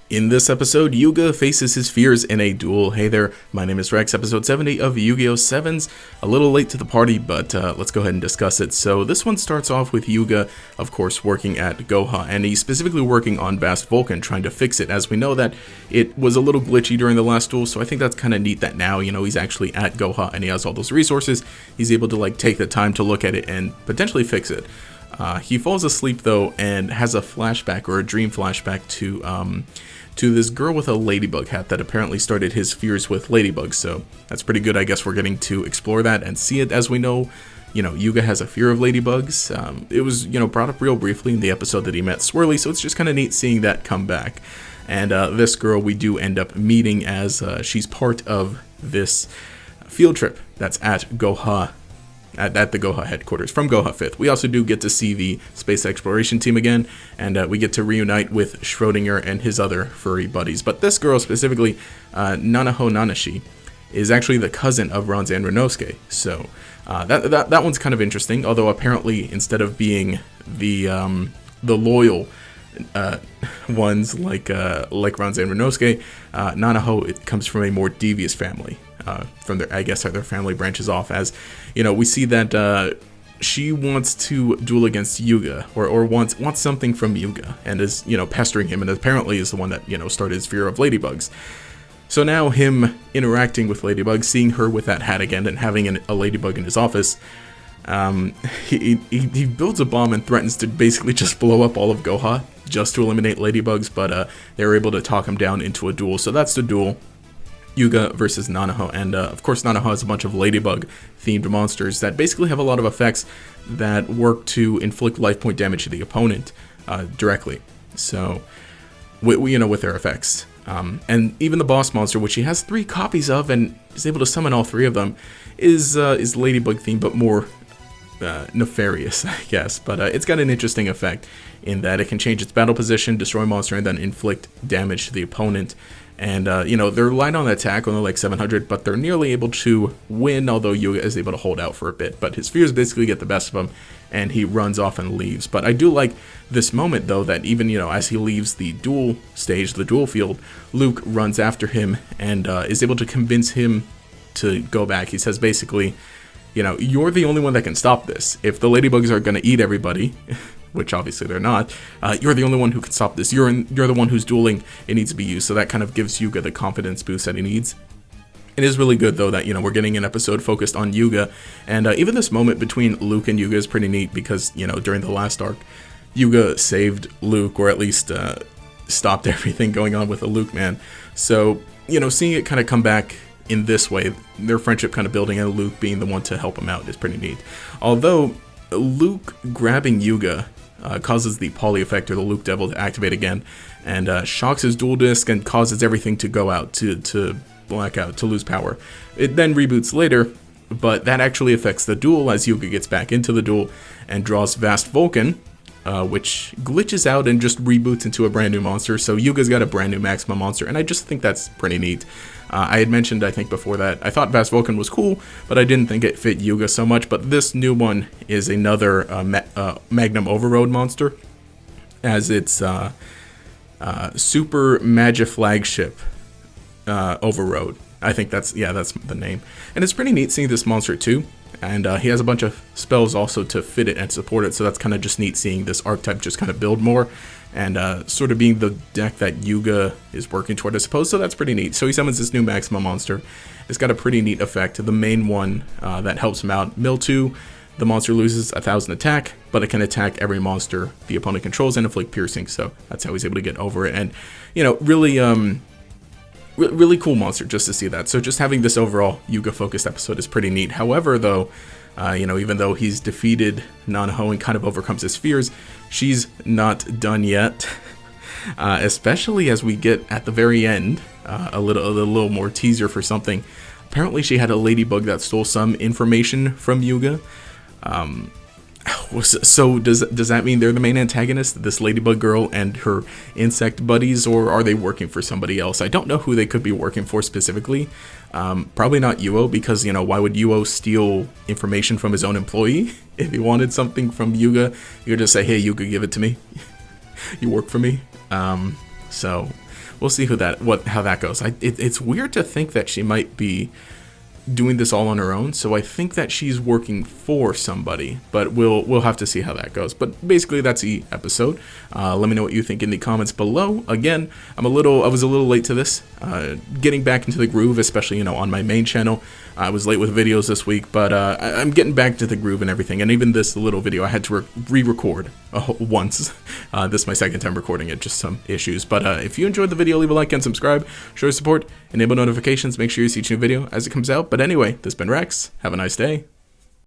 In this episode, Yuga faces his fears in a duel. Hey there, my name is Rex, episode 70 of Yu-Gi-Oh! Sevens. A little late to the party, but let's go ahead and discuss it. So this one starts off with Yuga, of course, working at Goha, and he's specifically working on Vast Vulcan, trying to fix it, as we know that it was a little glitchy during the last duel, so I think that's kind of neat that now, he's actually at Goha, and he has all those resources. He's able to, take the time to look at it and potentially fix it. He falls asleep, though, and has a flashback, or a dream flashback, to this girl with a ladybug hat that apparently started his fears with ladybugs, so that's pretty good. I guess we're getting to explore that and see it. As we know, Yuga has a fear of ladybugs. It was, brought up real briefly in the episode that he met Swirly, so it's just kind of neat seeing that come back. And this girl we do end up meeting as she's part of this field trip that's at Goha. At the Goha headquarters from Goha 5th. We also do get to see the space exploration team again, and we get to reunite with Schrodinger and his other furry buddies. But this girl specifically, Nanahoshi, is actually the cousin of Ranzan Renosuke. So that one's kind of interesting. Although apparently instead of being the loyal ones like Ranzan Renosuke, Nanaho, it comes from a more devious family. From their, I guess, their family branches off, as we see that she wants to duel against Yuga, or wants something from Yuga, and is pestering him, and apparently is the one that started his fear of ladybugs. So now him interacting with ladybugs, seeing her with that hat again, and having a ladybug in his office, he builds a bomb and threatens to basically just blow up all of Goha just to eliminate ladybugs, but they're able to talk him down into a duel. So that's the duel. Yuga versus Nanaho, and of course Nanaho has a bunch of ladybug themed monsters that basically have a lot of effects that work to inflict life point damage to the opponent directly, so with their effects, and even the boss monster, which he has 3 copies of and is able to summon all 3 of them, is ladybug themed but more nefarious, I guess. But it's got an interesting effect in that it can change its battle position, destroy a monster, and then inflict damage to the opponent. And, they're light on attack, only like 700, but they're nearly able to win, although Yuga is able to hold out for a bit. But his fears basically get the best of him, and he runs off and leaves. But I do like this moment, though, that even, as he leaves the duel stage, the duel field, Luke runs after him and is able to convince him to go back. He says basically, you're the only one that can stop this. If the ladybugs are going to eat everybody, which obviously they're not, you're the only one who can stop this. You're the one who's dueling. It needs to be you. So that kind of gives Yuga the confidence boost that he needs. It is really good, though, that, we're getting an episode focused on Yuga. And even this moment between Luke and Yuga is pretty neat because, during the last arc, Yuga saved Luke, or at least stopped everything going on with the Luke man. So, seeing it kind of come back in this way, their friendship kind of building, and Luke being the one to help him out is pretty neat. Although Luke grabbing Yuga causes the Poly effect, or the Luke Devil, to activate again, and shocks his dual disc and causes everything to go out, to black out, to lose power. It then reboots later, but that actually affects the duel as Yuga gets back into the duel and draws Vast Vulcan, which glitches out and just reboots into a brand new monster. So Yuga's got a brand new maximum monster, and I just think that's pretty neat. I had mentioned, I think before that, I thought Vast Vulcan was cool, but I didn't think it fit Yuga so much. But this new one is another Magnum Overload monster, as its Super Magi Flagship Overload. I think that's the name. And it's pretty neat seeing this monster too. And he has a bunch of spells also to fit it and support it, so that's kind of just neat seeing this archetype just kind of build more, and sort of being the deck that Yuga is working toward, I suppose, so that's pretty neat. So he summons this new Maxima monster. It's got a pretty neat effect. The main one that helps him out, Mill 2, the monster loses 1,000 attack, but it can attack every monster the opponent controls and inflict piercing, so that's how he's able to get over it. And, really cool monster just to see that. So just having this overall Yuga-focused episode is pretty neat. However, though, even though he's defeated Nanaho and kind of overcomes his fears, she's not done yet. Especially as we get at the very end a little more teaser for something. Apparently, she had a ladybug that stole some information from Yuga. So does that mean they're the main antagonist, this ladybug girl and her insect buddies, or are they working for somebody else? I don't know who they could be working for specifically. Probably not Yuo, because why would Yuo steal information from his own employee? If he wanted something from Yuga, you could just say, "Hey, Yuga, give it to me. You work for me." So we'll see how that goes. It's weird to think that she might be doing this all on her own, so I think that she's working for somebody, but we'll have to see how that goes. But basically, that's the episode. Let me know what you think in the comments below. Again, I was a little late to this, getting back into the groove, especially on my main channel. I was late with videos this week, but I'm getting back to the groove and everything. And even this little video, I had to re-record once. This is my second time recording it, just some issues. But if you enjoyed the video, leave a like and subscribe. Show your support, enable notifications, make sure you see each new video as it comes out. But anyway, this has been Rex. Have a nice day.